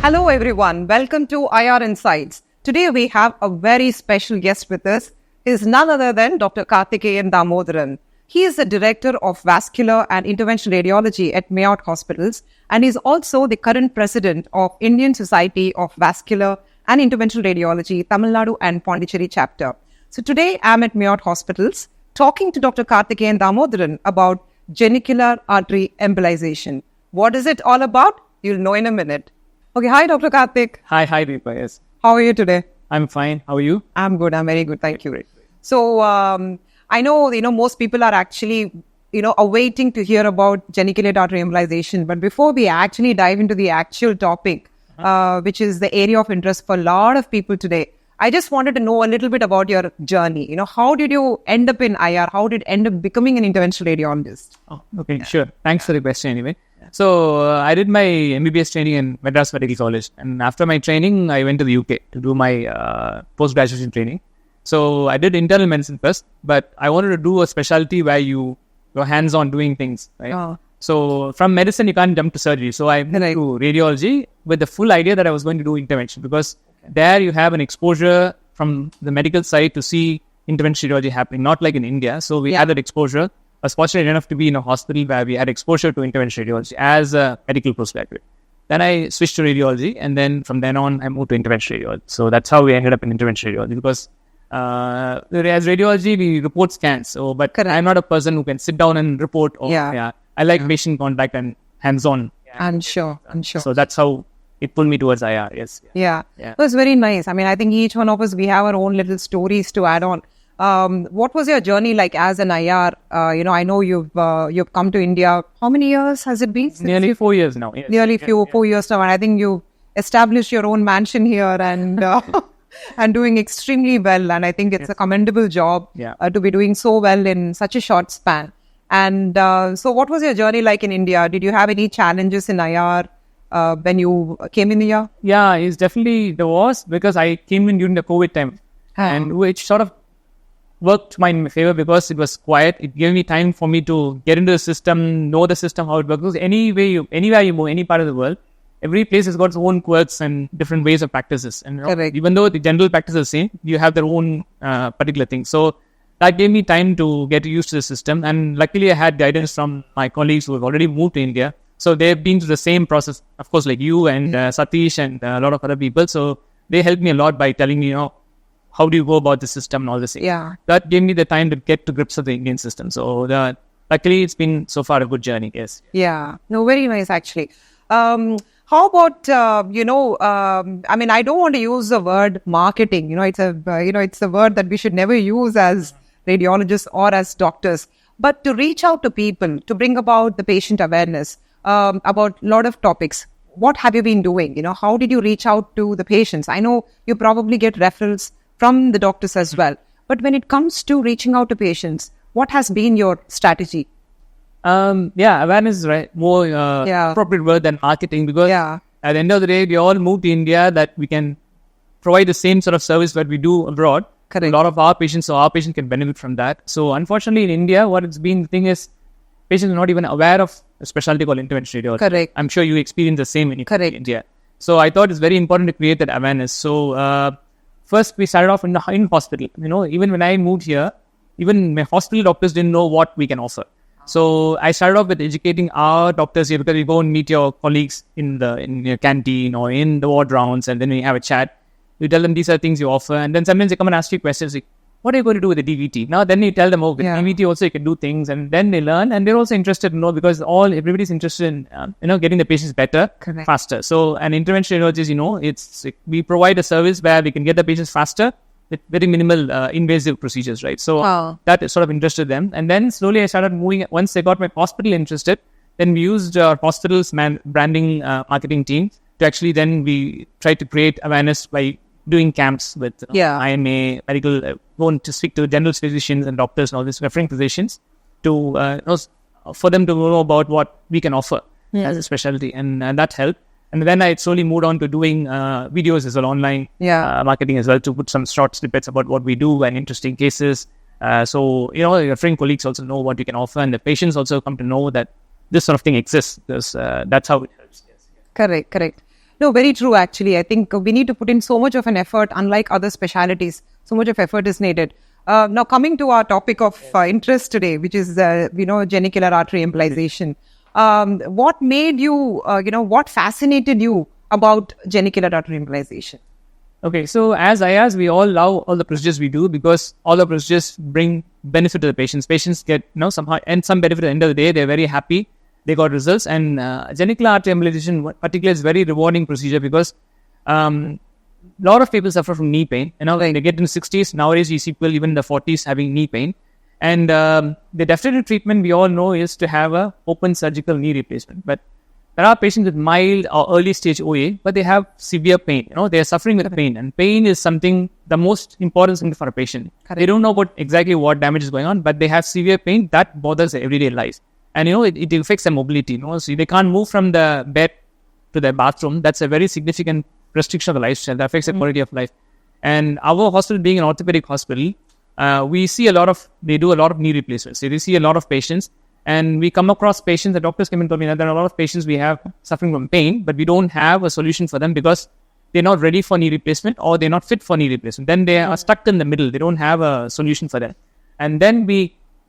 Hello everyone, welcome to IR Insights. Today we have a very special guest with us. He is none other than Dr. Karthikeyan Dhamodharan. He is the Director of Vascular and Interventional Radiology at Mayotte Hospitals, and is also the current President of Indian Society of Vascular and Interventional Radiology, Tamil Nadu and Pondicherry chapter. So today I'm at Mayotte Hospitals talking to Dr. Karthikeyan Dhamodharan about genicular artery embolization. What is it all about? You'll know in a minute. Okay, hi Dr. Karthik. Hi Deepa, yes. How are you today? I'm fine. How are you? I'm good. I'm very good. Thank you. Great. So, I know, most people are actually, awaiting to hear about genicular artery embolization. But before we actually dive into the actual topic, which is the area of interest for a lot of people today, I just wanted to know a little bit about your journey. How did you end up in IR? How did you end up becoming an interventional radiologist? Oh, okay, sure. Thanks for the question anyway. So, I did my MBBS training in Madras Medical College. And after my training, I went to the UK to do my post-graduation training. So, I did internal medicine first, but I wanted to do a specialty where you're hands-on doing things, right? Oh. So, from medicine, you can't jump to surgery. So, I moved to radiology with the full idea that I was going to do intervention, because there you have an exposure from the medical side to see interventional radiology happening, not like in India. So, we had that exposure. I was fortunate enough to be in a hospital where we had exposure to interventional radiology as a medical postgraduate. Then I switched to radiology, and then from then on, I moved to interventional radiology. So that's how we ended up in interventional radiology, because as radiology, we report scans. So, but I'm not a person who can sit down and report. I like patient contact and hands-on. I'm sure. So that's how it pulled me towards IR. Yes. Yeah. It was very nice. I mean, I think each one of us, we have our own little stories to add on. What was your journey like as an IR? I know you've come to India. How many years has it been? Nearly 4 years now. Yes. 4 years now. And I think you established your own mansion here and and doing extremely well. And I think it's a commendable job to be doing so well in such a short span. And so what was your journey like in India? Did you have any challenges in IR when you came in here? Yeah, there was, because I came in during the COVID time. And which sort of worked to my favor, because it was quiet. It gave me time for me to get into the system, know the system, how it works. Because anywhere you move, any part of the world, every place has got its own quirks and different ways of practices. And even though the general practice is the same, you have their own particular thing. So that gave me time to get used to the system. And luckily, I had guidance from my colleagues who have already moved to India. So they've been through the same process, of course, like you and Satish and a lot of other people. So they helped me a lot by telling me, how do you go about the system and all this? Yeah. That gave me the time to get to grips of the Indian system. So luckily, it's been so far a good journey, yes. Yeah. No, very nice, actually. How about, I mean, I don't want to use the word marketing. It's a word that we should never use as radiologists or as doctors. But to reach out to people, to bring about the patient awareness about a lot of topics. What have you been doing? How did you reach out to the patients? I know you probably get referrals from the doctors as well. But when it comes to reaching out to patients, what has been your strategy? Awareness is more appropriate word than marketing, because at the end of the day, we all moved to India that we can provide the same sort of service that we do abroad. Correct. A lot of our patients can benefit from that. So unfortunately, in India, what it's been, the thing is, patients are not even aware of a specialty called interventional radiology. Correct. I'm sure you experience the same when you come to India. So I thought it's very important to create that awareness. So first, we started off in hospital. Even when I moved here, even my hospital doctors didn't know what we can offer. So I started off with educating our doctors here, because you go and meet your colleagues in your canteen or in the ward rounds, and then we have a chat. You tell them these are things you offer, and then sometimes they come and ask you questions like, what are you going to do with the DVT? Now, then you tell them, with DVT also you can do things, and then they learn, and they're also interested to know, because everybody's interested in getting the patients better, faster. So, an interventional radiologist, we provide a service where we can get the patients faster with very minimal invasive procedures, right? So that sort of interested them, and then slowly I started moving. Once I got my hospital interested, then we used our hospital's branding marketing team to actually then we tried to create awareness by doing camps with IMA, medical, going to speak to general physicians and doctors and all these referring physicians to for them to know about what we can offer as a specialty, and that helped. And then I slowly moved on to doing videos as well, online marketing as well, to put some short snippets about what we do and interesting cases. So, referring colleagues also know what you can offer, and the patients also come to know that this sort of thing exists. That's how it helps. Yes. Correct. No, very true, actually. I think we need to put in so much of an effort, unlike other specialities. So much of effort is needed. Now, coming to our topic of interest today, which is, genicular artery embolization. What made you, what fascinated you about genicular artery embolization? Okay, so as IAs, we all love all the procedures we do because all the procedures bring benefit to the patients. Patients get, somehow, and some benefit at the end of the day. They're very happy. They got results. And genicular artery embolization particularly is very rewarding procedure because a lot of people suffer from knee pain. When they get in the 60s, nowadays you see people even in the 40s having knee pain. And the definitive treatment we all know is to have a open surgical knee replacement. But there are patients with mild or early stage OA, but they have severe pain. They are suffering with pain. And pain is something, the most important thing for a patient. Correct. They don't know exactly what damage is going on, but they have severe pain that bothers their everyday life. And, it affects their mobility. So they can't move from the bed to their bathroom. That's a very significant restriction of the lifestyle that affects the quality of life. And our hospital being an orthopedic hospital, we see they do a lot of knee replacements. So they see a lot of patients. And we come across patients, the doctors come and tell me that there are a lot of patients we have suffering from pain, but we don't have a solution for them because they're not ready for knee replacement or they're not fit for knee replacement. Then they are stuck in the middle. They don't have a solution for them. And then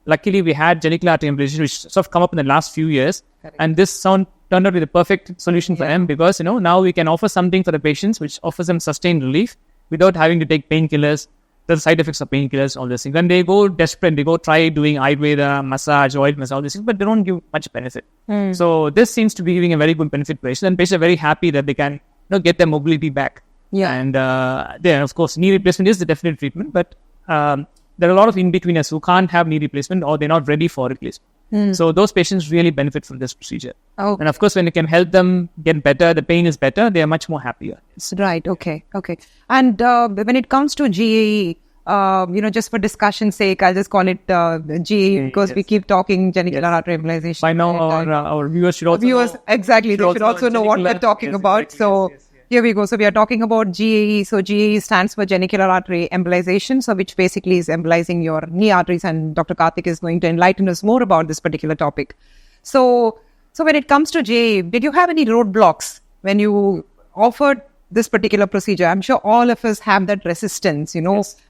luckily we had genicular artery embolization, which sort of come up in the last few years. Correct. And this turned out to be the perfect solution for them because, now we can offer something for the patients which offers them sustained relief without having to take painkillers. The side effects of painkillers, all these things. Then they go desperate, they go try doing Ayurveda, massage, oil massage, all these things, but they don't give much benefit. So this seems to be giving a very good benefit to patients, and patients are very happy that they can get their mobility back. Yeah. And then, of course, knee replacement is the definite treatment, but there are a lot of in-betweeners who can't have knee replacement or they're not ready for replacement. So those patients really benefit from this procedure. Okay. And of course, when you can help them get better, the pain is better, they are much more happier. Right. Okay. And when it comes to GAE, just for discussion's sake, I'll just call it GAE because we keep talking genicular artery embolization. By now, our viewers should also know. Exactly. They should also know what we're talking about. Exactly. So here we go. So we are talking about GAE. So GAE stands for genicular artery embolization, so which basically is embolizing your knee arteries. And Dr. Karthik is going to enlighten us more about this particular topic. So when it comes to GAE, did you have any roadblocks when you offered this particular procedure? I'm sure all of us have that resistance,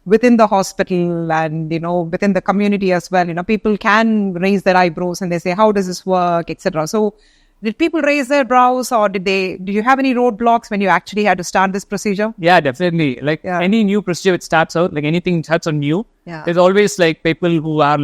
within the hospital and, within the community as well. People can raise their eyebrows and they say, how does this work, etc. So did people raise their brows or did you have any roadblocks when you actually had to start this procedure? Yeah, definitely. Any new procedure which starts out, anything starts out new, there's always people who are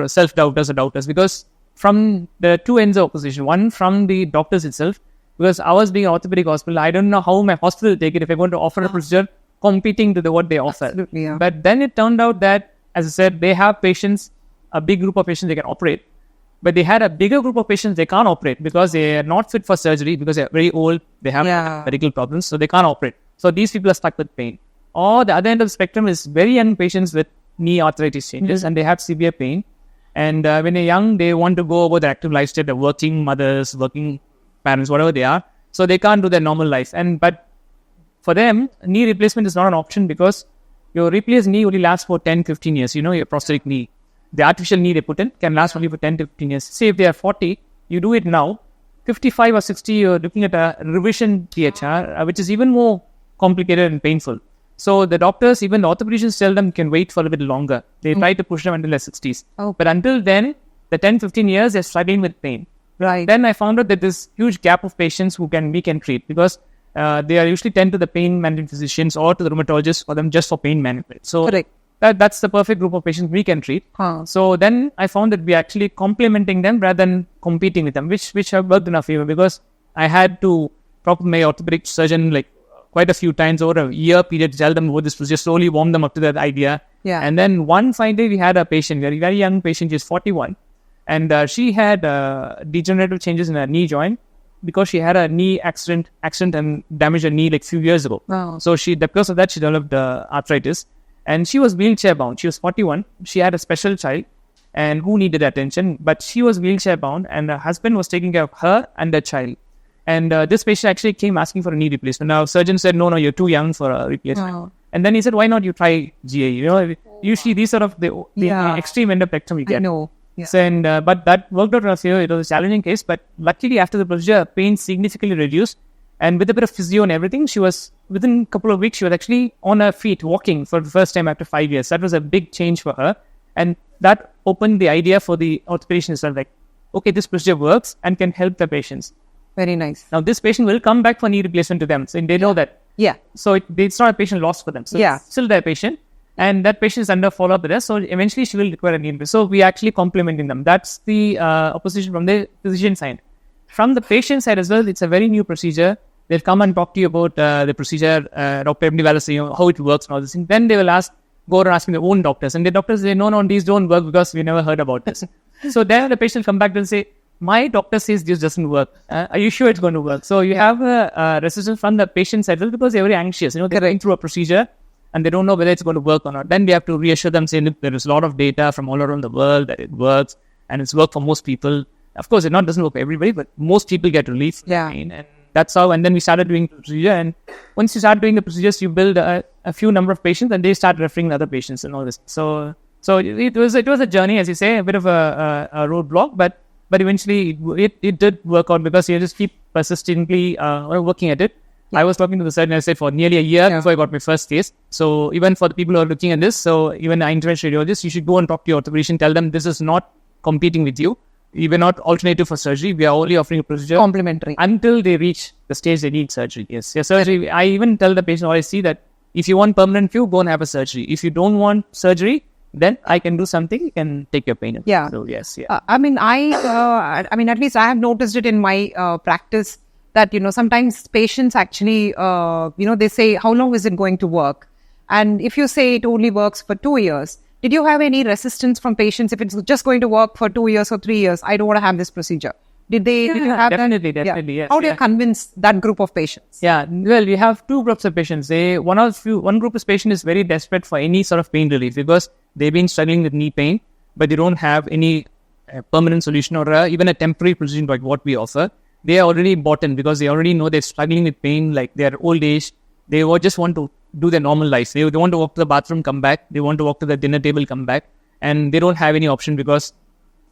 self-doubters or doubters because from the two ends of opposition, one from the doctors itself, because ours being an orthopedic hospital, I don't know how my hospital will take it if I'm going to offer a procedure competing to what they offer. Absolutely, yeah. But then it turned out that, as I said, they have patients, a big group of patients they can operate. But they had a bigger group of patients they can't operate because they are not fit for surgery because they're very old, they have medical problems, so they can't operate. So these people are stuck with pain. Or the other end of the spectrum is very young patients with knee arthritis changes and they have severe pain. And when they're young, they want to go about their active lifestyle, they're working mothers, working parents, whatever they are. So they can't do their normal life. But for them, knee replacement is not an option because your replaced knee only lasts for 10, 15 years. Your prosthetic knee. The artificial knee they put in can last only for 10 to 15 years. Say if they are 40, you do it now. 55 or 60, you're looking at a revision THR, which is even more complicated and painful. So the doctors, even the orthopedicians tell them can wait for a bit longer. They try to push them until their 60s. But until then, the 10, 15 years, they're struggling with pain. Right. Then I found out that there's huge gap of patients who we can treat because they are usually tend to the pain management physicians or to the rheumatologists for them just for pain management. So correct. That's the perfect group of patients we can treat. So then I found that we are actually complementing them rather than competing with them, which have worked in our favor because I had to talk to my orthopedic surgeon quite a few times over a year period to tell them what this was, just slowly warm them up to that idea. Yeah. And then one fine day we had a patient, very, very young patient, she's 41. And she had degenerative changes in her knee joint because she had a knee accident and damaged her knee a few years ago. Wow. So because of that, she developed arthritis. And she was wheelchair bound. She was 41. She had a special child and who needed attention. But she was wheelchair bound and her husband was taking care of her and the child. And this patient actually came asking for a knee replacement. Now, surgeon said, no, you're too young for a replacement. Wow. And then he said, why not you try GAE? Usually these sort of the extreme end of spectrum you get. I know. Yeah. So, but that worked out in our favor. It was a challenging case. But luckily, after the procedure, pain significantly reduced. And with a bit of physio and everything, she was, within a couple of weeks, she was actually on her feet walking for the first time after 5 years. That was a big change for her. And that opened the idea for the orthopedicians that like, okay, this procedure works and can help the patients. Very nice. Now, this patient will come back for knee replacement to them. So they know that. Yeah. So it's not a patient lost for them. So it's still their patient. And that patient is under follow-up with us. So eventually she will require a knee replacement. So we actually complementing them. That's the opposition from the physician side. From the patient side as well, it's a very new procedure. They'll come and talk to you about the procedure, Dr. Embolization, how it works and all this thing. Then they will go around asking their own doctors. And the doctors say, no, these don't work because we never heard about this. So then the patient will come back and say, my doctor says this doesn't work. Are you sure it's going to work? So you have a resistance from the patient side because they're very anxious. They're going through a procedure and they don't know whether it's going to work or not. Then we have to reassure them, saying, look, there is a lot of data from all around the world that it works and it's worked for most people. Of course, it doesn't work for everybody, but most people get relief. And that's how, and then we started doing the procedure. And once you start doing the procedures, you build a few number of patients and they start referring other patients and all this. So it was a journey, as you say, a bit of a roadblock, but eventually it did work out because you just keep persistently working at it. I was talking to the surgeon, I said, for nearly a year before I got my first case. So even for the people who are looking at this, so even an interventional radiologist, you should go and talk to your orthopedician, tell them this is not competing with you. We are not alternative for surgery. We are only offering a procedure complementary until they reach the stage they need surgery. Yes, surgery. I even tell the patient, I see that if you want permanent view, go and have a surgery. If you don't want surgery, then I can do something. You can take your pain. So yes, I mean, at least I have noticed it in my practice that sometimes patients actually they say, how long is it going to work? And if you say it only works for 2 years. Did you have any resistance from patients if it's just going to work for 2 years or 3 years? I don't want to have this procedure. Did you have definitely, that? Definitely, yes. How do you convince that group of patients? Yeah, well, we have two groups of patients. One group of patients is very desperate for any sort of pain relief because they've been struggling with knee pain, but they don't have any permanent solution or even a temporary solution like what we offer. They are already bought in because they already know they're struggling with pain, like their old age. They just want to do their normal life. They want to walk to the bathroom, come back. They want to walk to the dinner table, come back. And they don't have any option because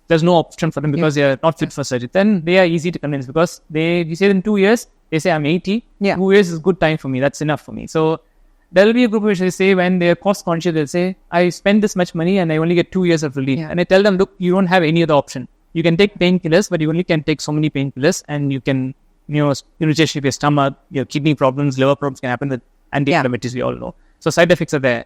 there's no option for them because they are not fit for surgery. Then they are easy to convince because you say in 2 years, they say I'm 80. 2 years is good time for me. That's enough for me. So there will be a group which they say when they're cost conscious, they'll say, I spend this much money and I only get 2 years of relief. And I tell them, look, you don't have any other option. You can take painkillers, but you only can take so many painkillers and you can, irritation of your stomach, your kidney problems, liver problems can happen with anti-inflammatories, we all know. So side effects are there.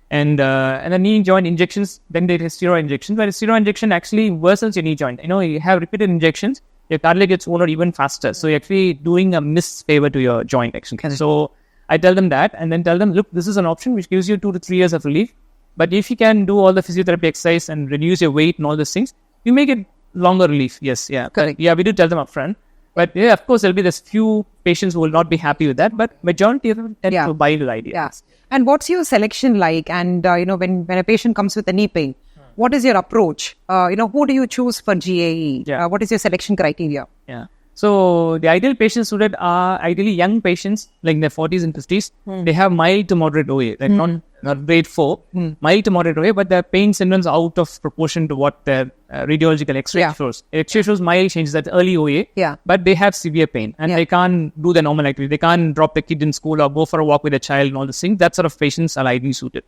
And the knee joint injections, then there is steroid injections, but a steroid injection actually worsens your knee joint. You have repeated injections, your cartilage gets worn out even faster. So you're actually doing a misfavor to your joint actually. So I tell them that and then tell them, look, this is an option which gives you 2 to 3 years of relief. But if you can do all the physiotherapy exercise and reduce your weight and all these things, you make it longer relief. Yes, correct. Yeah, we do tell them upfront. But of course, there'll be this few patients who will not be happy with that. But majority of them tend to buy the idea. Yeah. And what's your selection like? And when a patient comes with a knee pain, what is your approach? Who do you choose for GAE? What is your selection criteria? Yeah. So the ideal patients suited are ideally young patients, like in their 40s and 50s. They have mild to moderate OA, like not grade 4, mild to moderate OA, but their pain symptoms are out of proportion to what their radiological X-ray shows. X-ray shows mild changes, that's early OA, but they have severe pain and they can't do their normal activity. They can't drop the kid in school or go for a walk with a child and all these things. That sort of patients are ideally suited.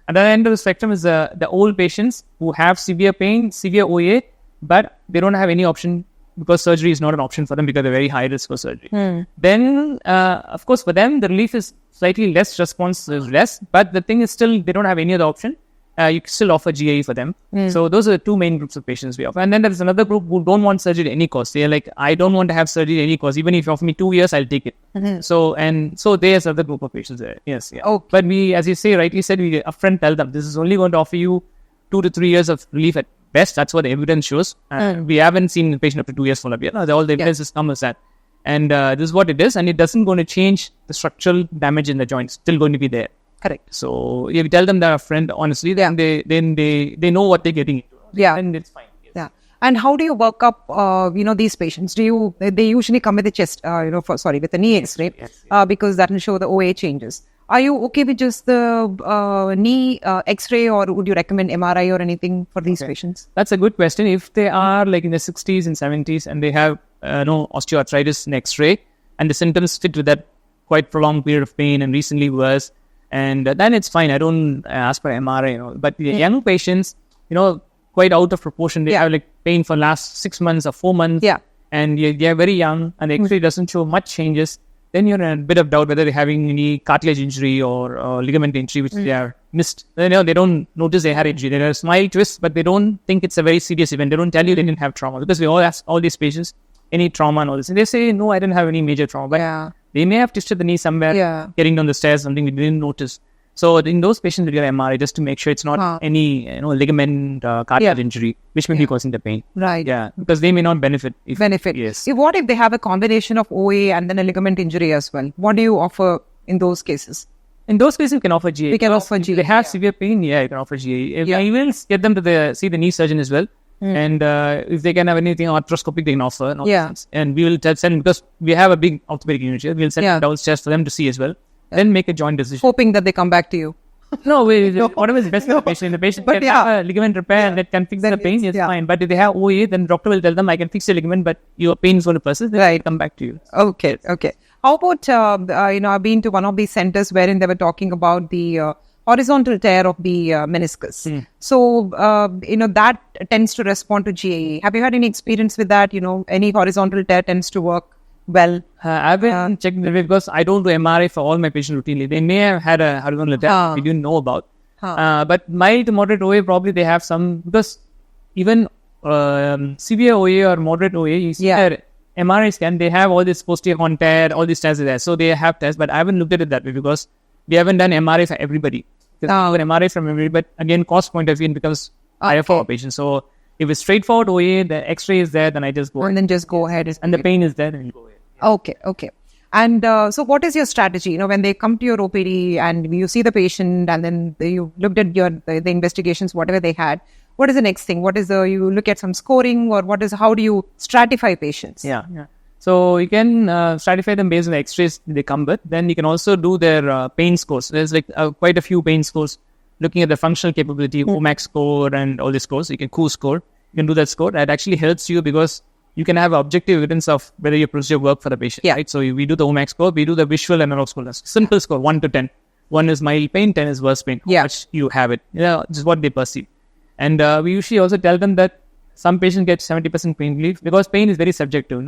At the end of the spectrum is the old patients who have severe pain, severe OA, but they don't have any option because surgery is not an option for them because they're very high risk for surgery. Then, of course, for them, the relief is slightly less, response is less, but the thing is still, they don't have any other option. You still offer GAE for them. So those are the two main groups of patients we offer. And then there's another group who don't want surgery at any cost. They're like, I don't want to have surgery at any cost. Even if you offer me 2 years, I'll take it. So there's another group of patients there. Yes. But we, as you say, rightly said, we upfront tell them, this is only going to offer you 2 to 3 years of relief at best. That's what the evidence shows. We haven't seen the patient up to 2 years follow-up yet. All the evidence has come as that. And this is what it is. And it doesn't going to change the structural damage in the joint. It's still going to be there. Correct. So if you tell them they're a friend, honestly, then they know what they're getting into. And it's fine. Yes. Yeah. And how do you work up, these patients? They usually come with a chest, with a knee X-ray, because that will show the OA changes. Are you okay with just the knee X-ray, or would you recommend MRI or anything for these patients? That's a good question. If they are like in the 60s and 70s and they have no osteoarthritis in X-ray, and the symptoms fit with that quite prolonged period of pain and recently worse, and then it's fine. I don't ask for MRI, But the young patients, quite out of proportion. They have like pain for last 6 months or 4 months. And they are very young and the X-ray doesn't show much changes. Then you're in a bit of doubt whether they're having any cartilage injury or ligament injury, which they are missed. They don't notice they had injury. There are smile twists, but they don't think it's a very serious event. They don't tell you they didn't have trauma, because we all ask all these patients, any trauma and all this. And they say, no, I didn't have any major trauma. But they may have twisted the knee somewhere, getting down the stairs, something we didn't notice. So in those patients, we get MRI just to make sure it's not any ligament cartilage injury, which may be causing the pain. Right. Yeah, because they may not benefit. Yes. What if they have a combination of OA and then a ligament injury as well? What do you offer in those cases? In those cases, you can offer GA. We can offer GA. If they have severe pain, you can offer GA. I will get them to see the knee surgeon as well. And if they can have anything arthroscopic, they can offer. And we will send, because we have a big orthopedic unit here, we'll send downstairs for them to see as well. Then make a joint decision. Hoping that they come back to you. No, whatever is best for the patient. The patient can have a ligament repair and that can fix the pain, it's fine. But if they have OA, then the doctor will tell them, I can fix your ligament, but your pain is going to persist. Then they come back to you. Okay. How about, I've been to one of these centers wherein they were talking about the horizontal tear of the meniscus. So, that tends to respond to GAE. Have you had any experience with that? Any horizontal tear tends to work well? I've been checking the way, because I don't do MRI for all my patients routinely. They may have had a horizontal tear we didn't know about. But mild to moderate OA, probably they have some, because even severe OA or moderate OA, you see their MRI scan, they have all this posterior horn tear, all these tears there. So they have tests, but I haven't looked at it that way, because we haven't done MRI for everybody. Because an MRI from everybody, but again, cost point of view, it becomes higher for our patients. So if it's straightforward OA, the X-ray is there, then I just go. And then just go ahead. And the pain is there, then you go ahead. Okay. And so what is your strategy? When they come to your OPD and you see the patient and then you looked at the investigations, whatever they had, what is the next thing? You look at some scoring, or how do you stratify patients? Yeah. So you can stratify them based on the X-rays they come with. Then you can also do their pain scores. There's quite a few pain scores looking at the functional capability, OMAC score and all these scores. You can COO score. You can do that score. That actually helps you, because you can have objective evidence of whether your procedure worked for the patient. Right? So we do the OMAC score. We do the visual analog score. That's simple score, 1 to 10. 1 is mild pain, 10 is worse pain. How much you have it. Just what they perceive. And we usually also tell them that some patients get 70% pain relief, because pain is very subjective.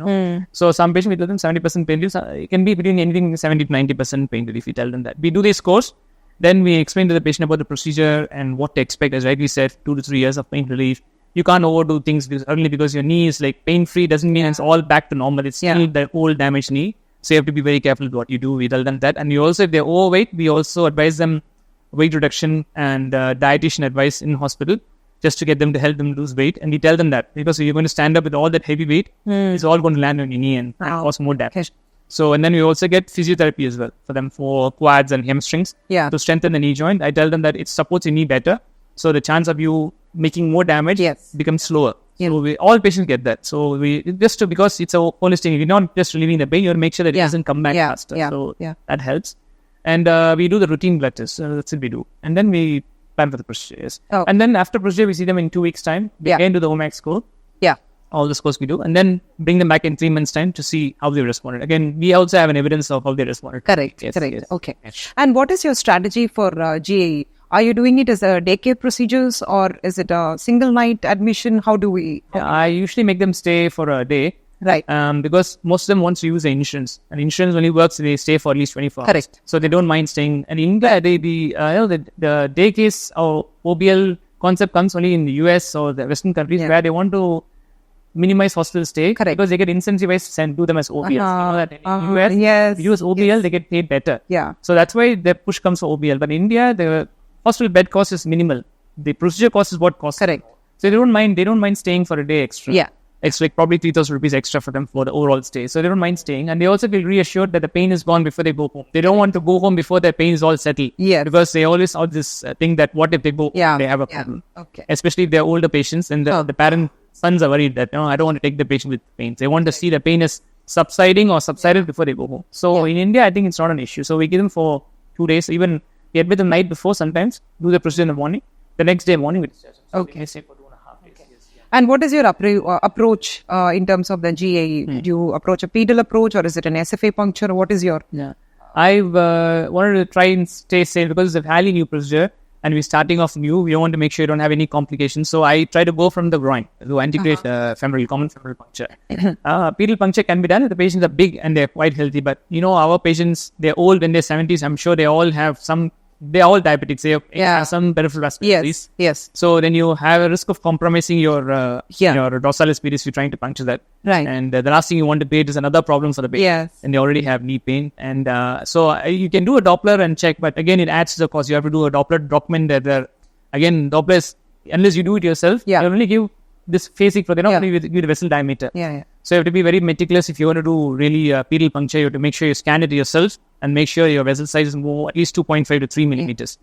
So some patients, we tell them 70% pain relief. It can be between anything 70 to 90% pain relief. We tell them that. We do these scores. Then we explain to the patient about the procedure and what to expect. As rightly said, 2 to 3 years of pain relief. You can't overdo things only because your knee is pain-free doesn't mean it's all back to normal. It's still the old damaged knee. So you have to be very careful with what you do. We tell them that. And we also, if they're overweight, we also advise them weight reduction and dietitian advice in hospital, just to get them to help them lose weight. And we tell them that, because if you're going to stand up with all that heavy weight, it's all going to land on your knee and cause more damage. So, and then we also get physiotherapy as well for them, for quads and hamstrings to strengthen the knee joint. I tell them that it supports your knee better. So the chance of you making more damage becomes slower. So all patients get that. So because it's a holistic, you're not just relieving the pain, you have to make sure that it doesn't come back faster. So that helps. And we do the routine blood tests. That's what we do. And then we plan for the procedures. And then after procedure, we see them in 2 weeks' time. We again do the OMAC score. All the scores we do. And then bring them back in 3 months' time to see how they responded. Again, we also have an evidence of how they responded. Correct. Okay. And what is your strategy for GAE? Are you doing it as a daycare procedures, or is it a single night admission? How do we? I usually make them stay for a day. Right. Because most of them want to use the insurance. And insurance only works if they stay for at least 24 hours. Correct. So they don't mind staying. And in India, the day case or OBL concept comes only in the US or the Western countries where they want to minimize hospital stay. Correct. Because they get incentivized to do them as OBLs. You know that in US, use OBL, they get paid better. So that's why the push comes for OBL. But in India, the hospital bed cost is minimal. The procedure cost is what costs. Correct. So they don't mind staying for a day extra. It's probably 3,000 rupees extra for them for the overall stay. So they don't mind staying. And they also feel reassured that the pain is gone before they go home. They don't want to go home before their pain is all settled. Because they always have this thing that what if they go home, they have a problem. Especially if they're older patients and the sons are worried that, I don't want to take the patient with pain. They want to see the pain is subsided before they go home. So in India, I think it's not an issue. So we give them for 2 days, even we admit the night before sometimes, do the procedure in the morning. The next day morning, we discharge them. So they stay for 2.5 days. And what is your approach in terms of the GAE? Do you approach a pedal approach or is it an SFA puncture? What is your... Yeah. I've wanted to try and stay safe because it's a highly new procedure and we're starting off new. We want to make sure you don't have any complications. So I try to go from the groin to integrate femoral, common femoral puncture. Pedal puncture can be done if the patients are big and they're quite healthy. But, our patients, they're old in their 70s. I'm sure they all have they're all diabetics. They have some peripheral vascular disease. Yes. So then you have a risk of compromising your dorsalis pedis if you're trying to puncture that. Right. And the last thing you want to create is another problem for the patient. Yes. And they already have knee pain. And so you can do a Doppler and check, but again, it adds to the cost. You have to do a Doppler document that again, Dopplers, unless you do it yourself, they only give this phasic for, they're not going to give the vessel diameter. So you have to be very meticulous. If you want to do really pedal puncture, you have to make sure you scan it yourself and make sure your vessel size is more at least 2.5 to 3 millimeters.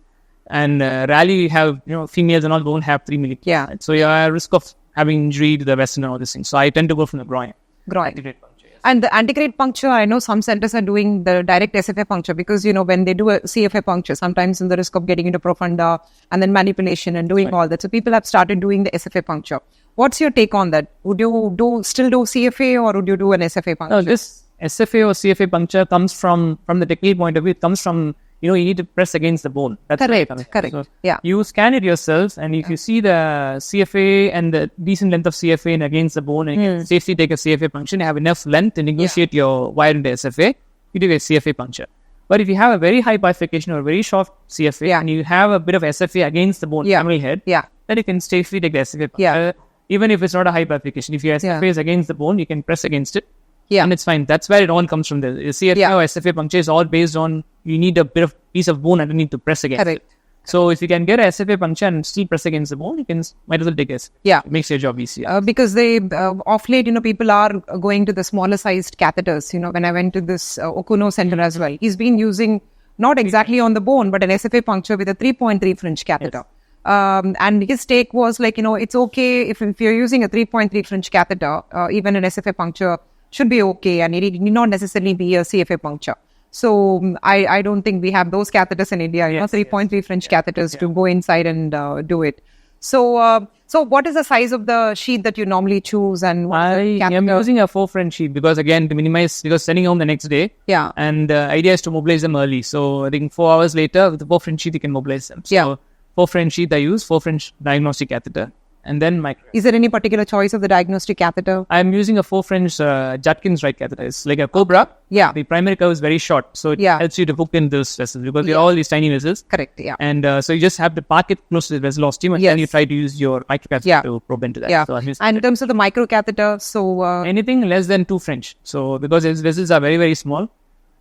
And rarely you have, females and all don't have 3 millimeters. So you are at risk of having injury to the vessel and all these things. So I tend to go from the groin. Antegrade puncture, yes. And the antegrade puncture, I know some centers are doing the direct SFA puncture because, when they do a CFA puncture, sometimes in the risk of getting into profunda and then manipulation and doing all that. So people have started doing the SFA puncture. What's your take on that? Would you still do CFA or would you do an SFA puncture? No, this SFA or CFA puncture comes from the technique point of view. It comes from, you need to press against the bone. That's correct. So you scan it yourself, and if you see the CFA and the decent length of CFA and against the bone, and you can safely take a CFA puncture and have enough length to negotiate your wire into SFA, you do a CFA puncture. But if you have a very high bifurcation or a very short CFA and you have a bit of SFA against the bone, femoral head, then you can safely take the SFA puncture. Even if it's not a high bifurcation, if your SFA is against the bone, you can press against it. And it's fine. That's where it all comes from. The CFA or SFA puncture is all based on you need a bit of piece of bone underneath to press against it. So if you can get a SFA puncture and still press against the bone, you might as well take it. It makes your job easier. Because they, off late, people are going to the smaller sized catheters. When I went to this Okuno center as well, he's been using not exactly on the bone, but an SFA puncture with a 3.3 French catheter. And his take was like, it's okay if you're using a 3.3 French catheter, even an SFA puncture should be okay, and it need not necessarily be a CFA puncture. So I don't think we have those catheters in India, 3.3 French catheters to go inside and do it. So what is the size of the sheath that you normally choose? And I am using a 4 French sheath because sending home the next day. And the idea is to mobilize them early. So I think 4 hours later, with the 4 French sheath, you can mobilize them. So 4 French sheath I use, 4 French diagnostic catheter. And then micro. Is there any particular choice of the diagnostic catheter? I'm using a 4 French Judkins right catheter. It's like a Cobra. The primary curve is very short. So it helps you to hook in those vessels because they're all these tiny vessels. Correct, And so you just have to park it close to the vessel ostium and then you try to use your micro catheter to probe into that. So and in terms of the micro catheter, so... anything less than 2 French. So because these vessels are very, very small.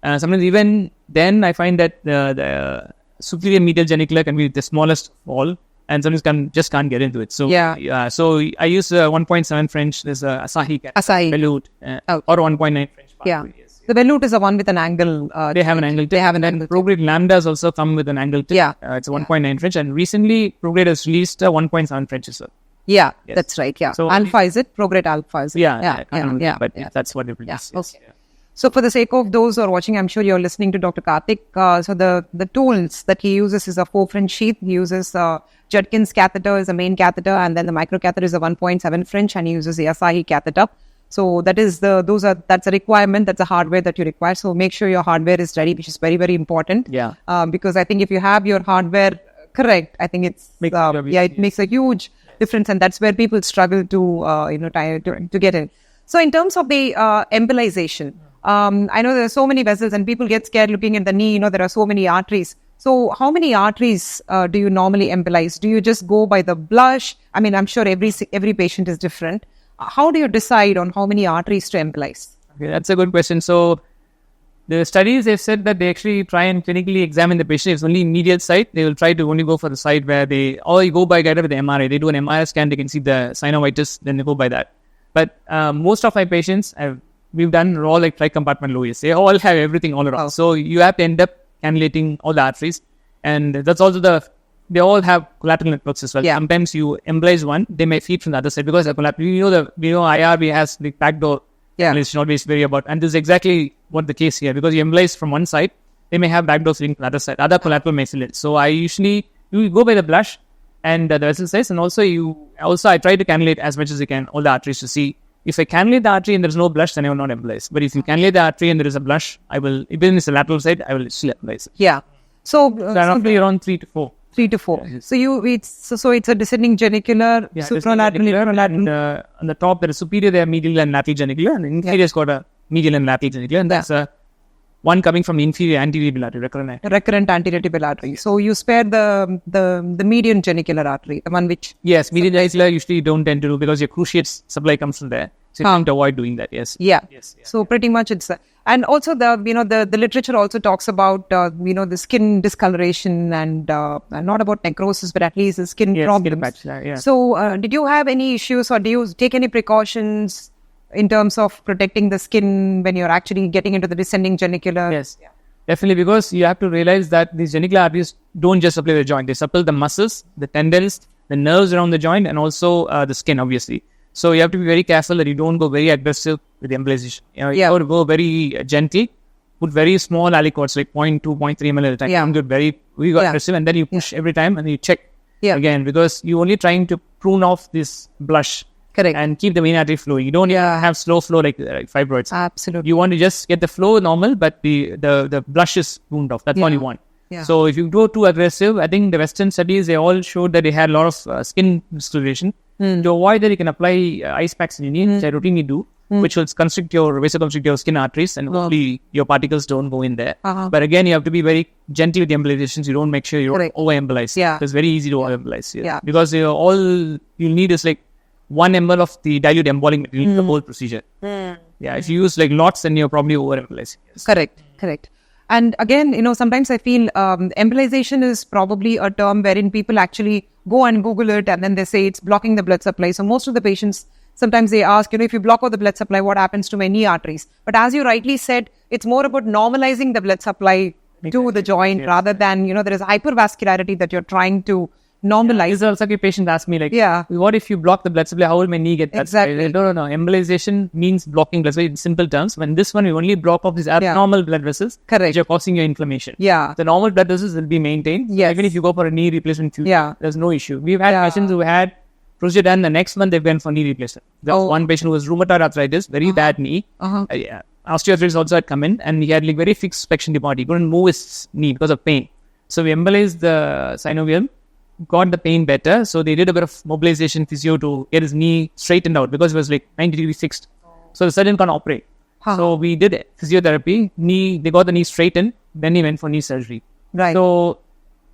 Sometimes even then I find that the superior medial genicular can be the smallest of all. And sometimes just can't get into it. So so I use 1.7 French. There's a Asahi Veloute or 1.9 French. The Veloute is the one with an angle. They have an angle tip. Prograde Lambdas also come with an angle tip. It's a 1.9 French. And recently Prograde has released a 1.7 French as well. That's right. So Alpha is it? Prograde Alpha is it? But that's what it releases. Okay. So for the sake of those who are watching, I'm sure you're listening to Dr. Karthik. So the tools that he uses is a 4 French sheath. He uses Judkins catheter is the main catheter, and then the micro catheter is a 1.7 French, and he uses the Asahi catheter. So that's a requirement. That's a hardware that you require. So make sure your hardware is ready, which is very, very important. Because I think if you have your hardware correct, I think it makes a huge difference, and that's where people struggle to get in. So in terms of the embolization, I know there are so many vessels and people get scared looking at the knee. There are so many arteries. So how many arteries do you normally embolize? Do you just go by the blush? I mean, I'm sure every patient is different. How do you decide on how many arteries to embolize? Okay, that's a good question. So the studies have said that they actually try and clinically examine the patient. If it's only medial side, they will try to only go for the side where you go by guided with the MRI. They do an MRI scan, they can see the synovitis, then they go by that. But most of my patients, we've done raw like tri-compartment low ES. They all have everything all around. So you have to end up cannulating all the arteries. And that's also they all have collateral networks as well. Sometimes you embolize one, they may feed from the other side because the collateral, IRB has the backdoor. It's not always very about. And this is exactly what the case here, because you embolize from one side, they may have backdoor feeding from the other side. Other collateral may fill it. So I usually go by the blush. and the vessel size. And also I try to cannulate as much as I can all the arteries to see if I cannulate the artery and there is no blush, then I will not embolize. But if you cannulate the artery and there is a blush, I will, even if it's a lateral side, I will still embolize. Yeah. So roughly around 3 to 4. 3 to 4. Yeah. So it's a descending genicular, supralateral, and on the top there is superior, there are medial and lateral genicular, and the inferior has got a medial and lateral genicular, and that's one coming from inferior anterior artery, recurrent anterior tibial artery. So you spare the median genicular artery, the one which median genicular usually you don't tend to do because your cruciate supply comes from there. So you need to avoid doing that. Yes. Yeah. So pretty much it's and also the literature also talks about the skin discoloration and not about necrosis, but at least the skin problems. Skin patch, So did you have any issues, or do you take any precautions in terms of protecting the skin when you're actually getting into the descending genicular? Yes, definitely, because you have to realize that these genicular arteries don't just supply the joint; they supply the muscles, the tendons, the nerves around the joint, and also the skin, obviously. So you have to be very careful that you don't go very aggressive with the embolization. You have to go very gentle, put very small aliquots like 0.2, 0.3 ml at a time. Don't get very aggressive, and then you push every time and you check again, because you're only trying to prune off this blush. Correct. And keep the main artery flowing. You don't have slow flow like fibroids. Absolutely. You want to just get the flow normal, but the blush is pruned off. That's all you want. Yeah. So if you go too aggressive, I think the Western studies, they all showed that they had a lot of skin discoloration. To avoid that, you can apply ice packs in your knee, which I routinely do, which will vasoconstrict your skin arteries, and hopefully your particles don't go in there. But again, you have to be very gentle with the embolizations. You don't make sure you don't over-embolize. It's very easy to over-embolize. Because all you need is like 1 ml of the dilute embolic material in the whole procedure. If you use like lots, then you're probably over-embolizing. Yes. Correct. And again, sometimes I feel embolization is probably a term wherein people actually go and Google it and then they say it's blocking the blood supply. So most of the patients, sometimes they ask, if you block out the blood supply, what happens to my knee arteries? But as you rightly said, it's more about normalizing the blood supply to the joint rather than, there is hypervascularity that you're trying to normalize. This also patients ask me what if you block the blood supply, how will my knee get that? Exactly. No. Embolization means blocking blood supply in simple terms. When this one, you only block off these abnormal blood vessels, which are causing your inflammation. The normal blood vessels will be maintained. Even if you go for a knee replacement future, there's no issue. We've had patients who had procedure done the next month, they've went for knee replacement. There was one patient who was rheumatoid arthritis, very bad knee. Osteoarthritis also had come in, and he had like very fixed flexion deformity. He couldn't move his knee because of pain. So we embolized the synovium, got the pain better, so they did a bit of mobilization physio to get his knee straightened out because it was like 90 degrees fixed. So the surgeon can't operate. So we did physiotherapy, they got the knee straightened, then he went for knee surgery. Right. So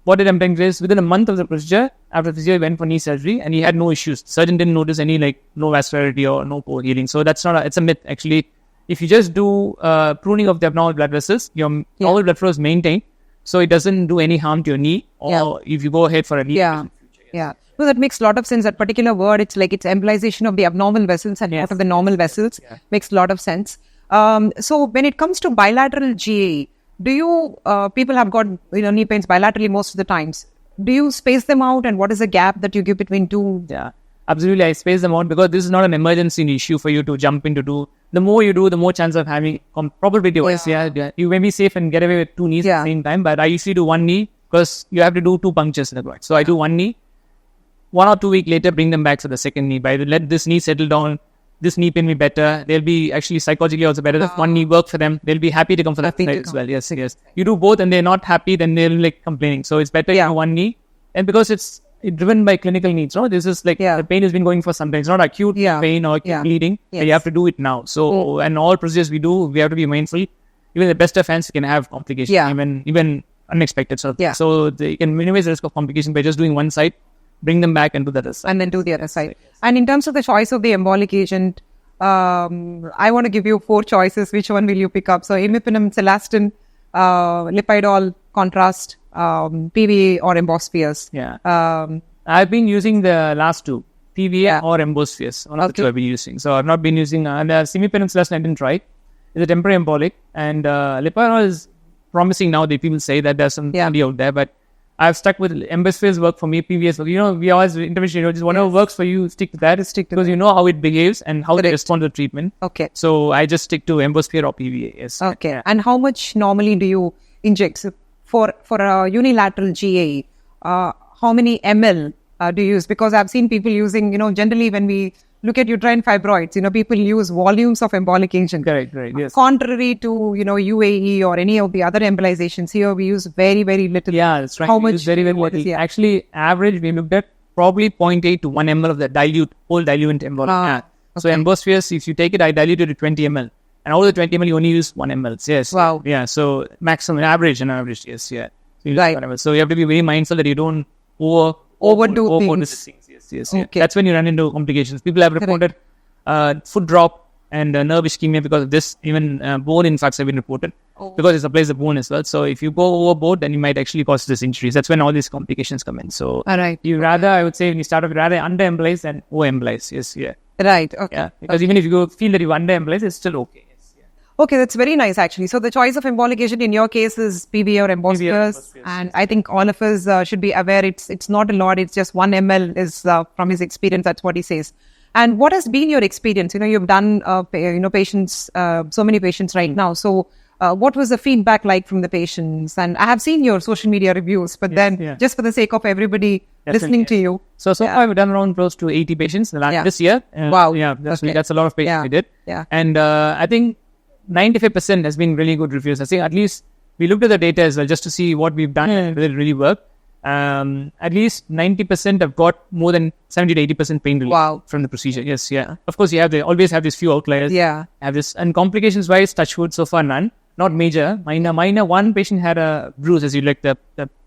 what did happen is within a month of the procedure, after physio, he went for knee surgery and he had no issues. The surgeon didn't notice any no vascularity or no core healing. So that's it's a myth actually. If you just do pruning of the abnormal blood vessels, your normal blood flow is maintained. So it doesn't do any harm to your knee, or if you go ahead for a knee. No, that makes a lot of sense. That particular word, it's like it's embolization of the abnormal vessels and not of the normal vessels. Makes a lot of sense. So when it comes to bilateral GA, do you people have got knee pains bilaterally most of the times? Do you space them out, and what is the gap that you give between two? Yeah, absolutely. I space them out because this is not an emergency issue for you to jump into. The more you do, the more chance of having probability wise. You may be safe and get away with 2 knees at the same time, but I usually do 1 knee because you have to do 2 punctures in the groin. So I do 1 knee. 1 or 2 weeks later, bring them back for the second knee. By let this knee settle down, this knee pain be better. They'll be actually psychologically also better. If 1 knee work for them, they'll be happy to come for that side as well. Yes. You do both and they're not happy, then they'll like complaining. So it's better you do 1 knee, and because it's driven by clinical needs. No, this is like the pain has been going for some time. It's not acute pain or acute bleeding. You have to do it now. So and all procedures we do, we have to be mindful. Even the best of hands can have complications, even unexpected. So they can minimize the risk of complication by just doing one side, bring them back and do the other side. And then do the other side. And in terms of the choice of the embolic agent, I want to give you 4 choices. Which one will you pick up? So imipenem, celastin, lipidol, contrast, PVA or embospheres. I've been using the last 2, PVA or embospheres. One of the 2 I've been using. So I've not been using the imipenem celastin. I didn't try. It's a temporary embolic, and lipidol is promising now. That people say that there's some study out there, but I've stuck with embospheres work for me. PVS work. We always interventional radiologists, whatever works for you, stick to that. Because you know how it behaves and how they respond to the treatment. Okay. So I just stick to embosphere or PVA. Yes. Okay. And how much normally do you inject? So for a unilateral GA, how many ml do you use? Because I've seen people using, generally when we look at uterine fibroids, people use volumes of embolic agent. Correct, yes. Contrary to, UAE or any of the other embolizations, here we use very, very little. Yeah, that's right. How much? Very, very little. Yeah. Actually, average, we looked at probably 0.8 to 1 ml of the whole diluent embolic. So Embospheres, if you take it, I dilute it to 20 ml. And out of the 20 ml, you only use 1 ml. Yes. Wow. Yeah, so maximum, average, yes, yeah. So Right. So you have to be very mindful that you don't overdo things. Yes. Okay. Yeah. That's when you run into complications. People have reported foot drop and nerve ischemia because of this. Even bone infarcts have been reported because it supplies the bone as well. So if you go overboard, then you might actually cause this injuries. That's when all these complications come in. So you rather, I would say, when you start off, rather under-embolize than over-embolize. Yes, yeah. Right. Okay. Yeah. Because even if you feel that you under-embolize, it's still okay. Okay, that's very nice actually. So the choice of embolic agent in your case is PBA or Embospheres, and I think all of us should be aware it's not a lot. It's just 1 ml is from his experience. That's what he says. And what has been your experience? You've done patients, so many patients right now. So what was the feedback like from the patients? And I have seen your social media reviews, but just for the sake of everybody listening to you. So far we've done around close to 80 patients this year. Wow. Yeah, that's a lot of patients we did. Yeah. And I think 95% has been really good reviews. I think at least we looked at the data as well just to see what we've done and whether it really worked. At least 90% have got more than 70 to 80% pain relief from the procedure. Yes, yeah. Of course, always have these few outliers. Yeah. Have this, and complications wise, touch wood, so far none. Not major. Minor. One patient had a bruise, as you like the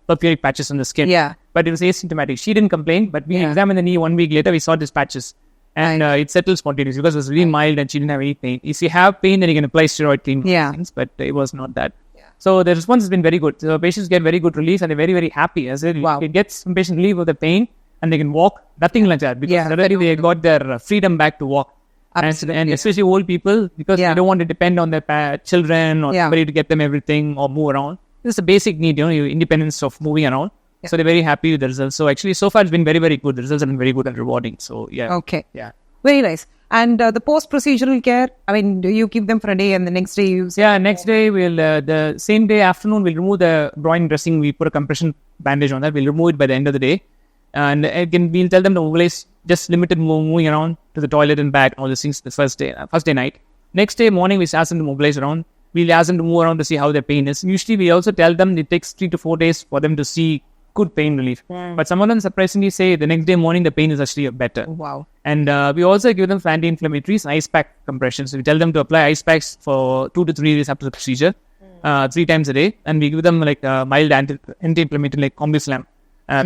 purpuric patches on the skin. Yeah. But it was asymptomatic. She didn't complain, but we examined the knee 1 week later. We saw these patches. And it settled spontaneously because it was really mild and she didn't have any pain. If you have pain, then you can apply steroid cream. But it was not that. Yeah. So the response has been very good. So patients get very good relief and they're very, very happy. As you can get some patient relief of the pain and they can walk. Nothing like that. Because they got their freedom back to walk. Absolutely. And especially old people, because they don't want to depend on their children or somebody to get them everything or move around. This is a basic need, your independence of moving around. So they're very happy with the results. So actually, so far it's been very, very good. The results have been very good and rewarding. So Okay. Yeah. Very nice. And the post-procedural care, do you keep them for a day and the next day you use? Yeah, next day the same day afternoon we'll remove the groin dressing. We put a compression bandage on that. We'll remove it by the end of the day. And again, we'll tell them to mobilize just limited moving around to the toilet and back, all these things the first day night. Next day morning, we ask them to mobilize around. We'll ask them to move around to see how their pain is. Usually, we also tell them it takes 3 to 4 days for them to see good pain relief. But some of them surprisingly say the next day morning the pain is actually better. Wow. And we also give them for anti-inflammatories, ice pack compressions. So we tell them to apply ice packs for 2 to 3 days after the procedure, 3 times a day. And we give them like mild anti-inflammatory like Combiflam.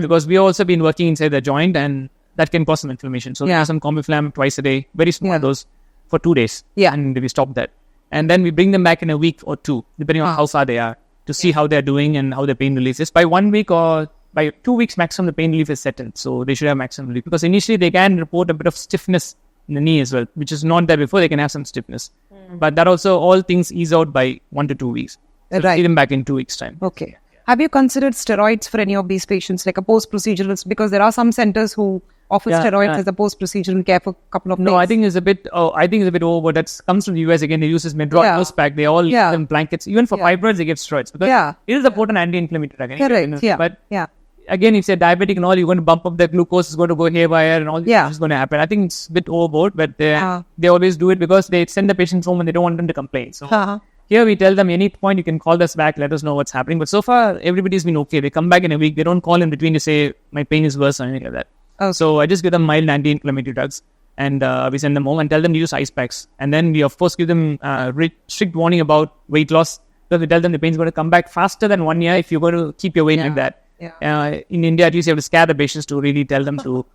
Because we also been working inside the joint and that can cause some inflammation. So we have some Combiflam twice a day, very small dose for 2 days. Yeah. And we stop that. And then we bring them back in a week or 2, depending on how far they are, to see how they're doing and how their pain relief is. By 1 week or by 2 weeks maximum, the pain relief is settled. So they should have maximum relief. Because initially they can report a bit of stiffness in the knee as well, which is not there before. They can have some stiffness. But that also, all things ease out by 1 to 2 weeks. So see them back in 2 weeks' time. Okay. Have you considered steroids for any of these patients, like a post-procedural? Because there are some centers who offer steroids as a post-procedural care for a couple of days. No, I think it's a bit. Over. But that comes from the US again. They use this Medrol nose pack. They all give them blankets. Even for fibroids, they give steroids because it is a potent anti-inflammatory. Correct. But again, if you're diabetic and all, you're going to bump up the glucose. Is going to go haywire and all. This is going to happen. I think it's a bit overboard, but they always do it because they send the patients home and they don't want them to complain. So. Here we tell them any point you can call us back, let us know what's happening. But so far, everybody's been okay. They come back in a week. They don't call in between to say, my pain is worse or anything like that. Okay. So I just give them mild anti-inflammatory drugs and we send them home and tell them to use ice packs. And then we, of course, give them strict warning about weight loss because we tell them the pain is going to come back faster than 1 year if you're going to keep your weight like that. In India, at least you have to scare the patients to really tell them to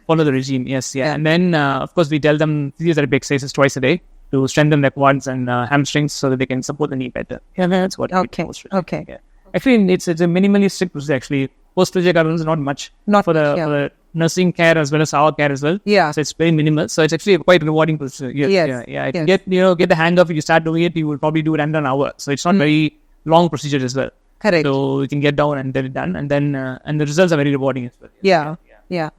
follow the regime. And then, of course, we tell them physiotherapy exercises twice a day to strengthen their quads and hamstrings so that they can support the knee better. That's what. Okay. Yeah. Actually, it's a minimally strict procedure. Actually, post-procedure guidance is not much for the nursing care as well as our care as well. So it's very minimal. So it's actually a quite rewarding procedure. If you get the hang of it, you start doing it, you will probably do it under an hour. So it's not very long procedure as well. Correct. So you can get down and get it done, and then and the results are very rewarding as well. Yeah.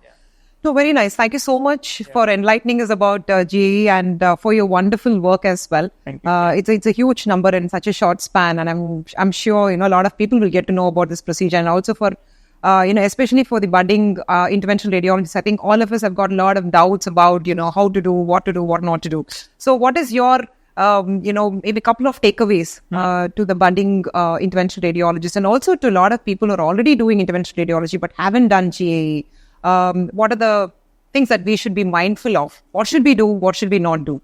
No, very nice. Thank you so much for enlightening us about GE and for your wonderful work as well. Thank you. It's a huge number in such a short span, and I'm sure a lot of people will get to know about this procedure, and also for especially for the budding interventional radiologists, I think all of us have got a lot of doubts about, how to do, what not to do. So what is your, maybe a couple of takeaways to the budding interventional radiologists, and also to a lot of people who are already doing interventional radiology but haven't done GAE? What are the things that we should be mindful of? What should we do? What should we not do?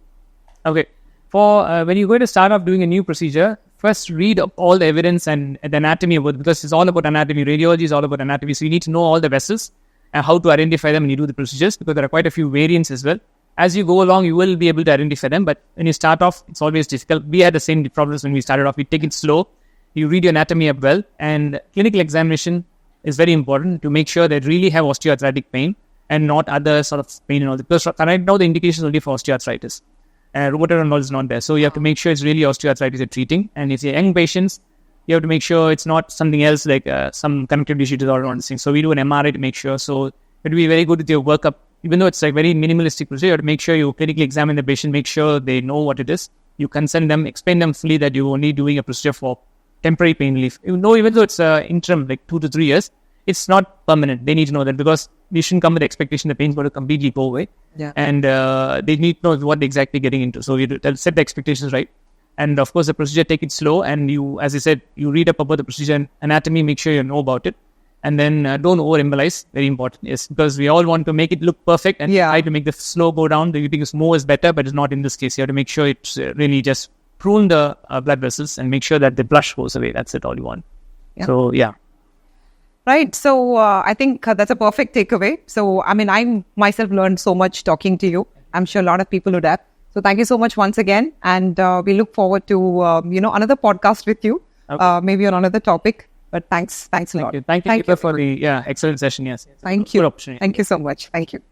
Okay. For when you're going to start off doing a new procedure, first read up all the evidence and the anatomy of it, because it's all about anatomy. Radiology is all about anatomy. So you need to know all the vessels and how to identify them when you do the procedures, because there are quite a few variants as well. As you go along, you will be able to identify them. But when you start off, it's always difficult. We had the same problems when we started off. We take it slow. You read your anatomy up well. And clinical examination is very important to make sure they really have osteoarthritic pain and not other sort of pain and all that. Because right now the indication is only for osteoarthritis. Rheumatoid and all is not there. So you have to make sure it's really osteoarthritis you're treating. And if you're young patients, you have to make sure it's not something else like some connective issues or all these things. So we do an MRI to make sure. So it will be very good with your workup. Even though it's like very minimalistic procedure, you have to make sure you clinically examine the patient, make sure they know what it is. You consent them, explain them fully that you're only doing a procedure for temporary pain relief. Even though it's interim, like 2 to 3 years, it's not permanent. They need to know that, because they shouldn't come with the expectation the pain's going to completely go away. Yeah. And they need to know what they're exactly getting into. So you set the expectations right. And of course, the procedure, take it slow. And you, as I said, you read up about the procedure and anatomy, make sure you know about it. And then don't over-embolize, very important, yes, because we all want to make it look perfect and try to make the flow go down. You think more is better, but it's not in this case. You have to make sure it's really just prune the blood vessels and make sure that the blush goes away. That's it, all you want. Yeah. So, yeah. Right. So, I think that's a perfect takeaway. So, I myself learned so much talking to you. I'm sure a lot of people would have. So, thank you so much once again. And we look forward to, another podcast with you, maybe on another topic. But thanks a lot. Thank you for the excellent session. Yes. Thank you. Good opportunity. Thank you so much. Thank you.